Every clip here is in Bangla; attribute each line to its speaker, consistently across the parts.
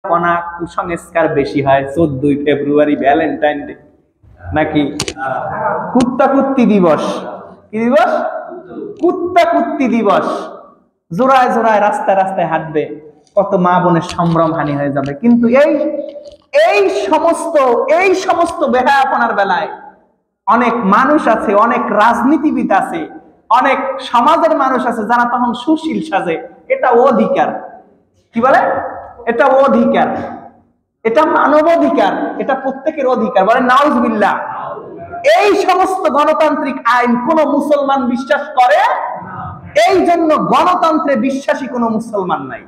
Speaker 1: কুসংস্কার বেশি হয় 14 ফেব্রুয়ারি ভ্যালেন্টাইন ডে নাকি কুত্তা কুত্তি দিবস। কি দিবস? কুত্তা কুত্তি দিবস। জোড়ায় জোড়ায় রাস্তায় রাস্তায় হাঁটবে, কত মা বোনের সম্ভ্রম হানি হয়ে যাবে। কিন্তু এই সমস্ত বেহায়াপনার বেলায় অনেক মানুষ আছে, অনেক রাজনীতিবিদ আছে, অনেক সমাজের মানুষ আছে যারা তখন সুশীল সাজে। এটা অধিকার, কি বলে? এটা অধিকার, এটা মানবাধিকার, এটা প্রত্যেকের অধিকার। বলে নাউজুবিল্লাহ। এই সমস্ত গণতান্ত্রিক আইন কোন মুসলমান বিশ্বাস করে? এই জন্য গণতন্ত্রে বিশ্বাসী কোন মুসলমান নাই।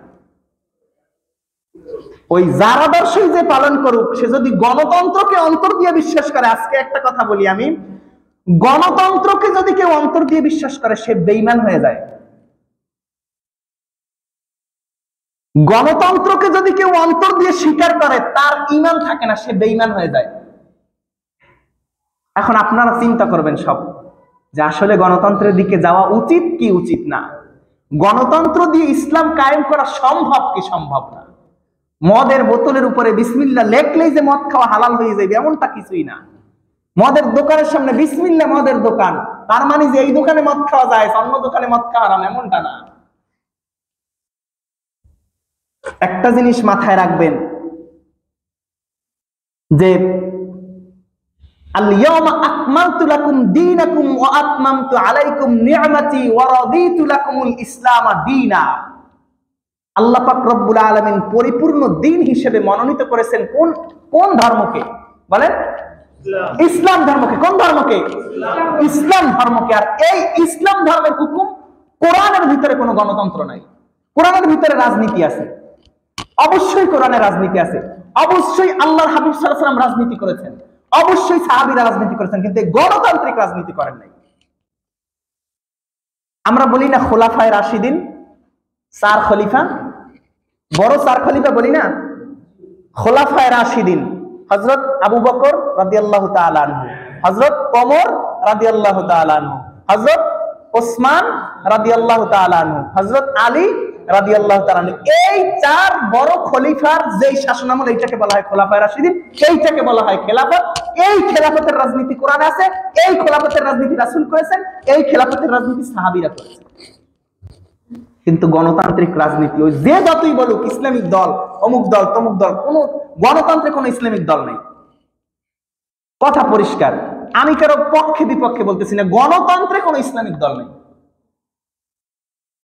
Speaker 1: ওই যার আদর্শই যে পালন করুক, সে যদি গণতন্ত্রকে অন্তর দিয়ে বিশ্বাস করে, আজকে একটা কথা বলি আমি, গণতন্ত্রকে যদি কেউ অন্তর দিয়ে বিশ্বাস করে সে বেঈমান হয়ে যায়। গণতন্ত্রকে যদি কেউ অন্তর দিয়ে স্বীকার করে তার ঈমান থাকে না, সে বেঈমান হয়ে যায়। এখন আপনারা চিন্তা করবেন সব যে আসলে গণতন্ত্রের দিকে যাওয়া উচিত কি উচিত না, গণতন্ত্র দিয়ে ইসলাম কায়েম করা সম্ভব কি সম্ভব না। মদের বোতলের উপরে বিসমিল্লাহ লেখলেই যে মদ খাওয়া হালাল হয়ে যাবে এমনটা কিছুই না। মদের দোকানের সামনে বিসমিল্লাহ মদের দোকান, তার মানে যে এই দোকানে মদ খাওয়া যায় অন্য দোকানে মদ খাওয়া হারাম, এমনটা না। একটা জিনিস মাথায় রাখবেন যে আল-ইয়াওমা আকমালতু লাকুম দীনাকুম ওয়া আতমামতু আলাইকুম নি'মাতি ওয়া রাদিতু লাকুমুল ইসলাম দীনা। আল্লাহ পাক রব্বুল আলামিন পরিপূর্ণ দ্বীন হিসেবে মনোনীত করেছেন কোন ধর্মকে? বলেন ইসলাম ধর্মকে। কোন ধর্মকে? ইসলাম ধর্মকে। আর এই ইসলাম ধর্মের হুকুম, কোরআনের ভিতরে কোনো গণতন্ত্র নাই। কোরআনের ভিতরে রাজনীতি আছে, অবশ্যই কোরআনে রাজনীতি আছে, অবশ্যই আল্লাহর হাবিব সাল্লাল্লাহু আলাইহি ওয়াসাল্লাম রাজনীতি করেছেন, অবশ্যই সাহাবীরা রাজনীতি করেছেন, কিন্তু গণতান্ত্রিক রাজনীতি করেন নাই। আমরা বলি না খোলাফায়ে রাশিদিন, 4 খলিফা, বড় 4 খলিফা বলি না, খোলাফায়ে রাশিদিন হযরত আবু বকর রাদিয়াল্লাহু তাআলা আনহু, হযরত ওমর রাদিয়াল্লাহু তাআলা আনহু, হযরত ওসমান রাদিয়াল্লাহু তাআলা আনহু, হযরত আলী রাদিয়াল্লাহু তাআলা আনহু। এই 4 বড় খলিফার যেই শাসনামল, এইটাকে বলা হয় খোলাফায়ে রাশিদিন, এইটাকে বলা হয় খেলাফত। এই খেলাফতের রাজনীতি কোরআনে আছে, এই খেলাফতের রাজনীতি রাসূল করেছেন, এই খেলাফতের রাজনীতি সাহাবীরা করেছেন। কিন্তু গণতান্ত্রিক রাজনীতি, ওই যে যতই বলুক ইসলামিক দল, অমুক দল, তমুক দল, কোন গণতন্ত্রে কোন ইসলামিক দল নেই। কথা পরিষ্কার, আমি কারো পক্ষে বিপক্ষে বলতেছি না, গণতন্ত্রে কোন ইসলামিক দল নেই।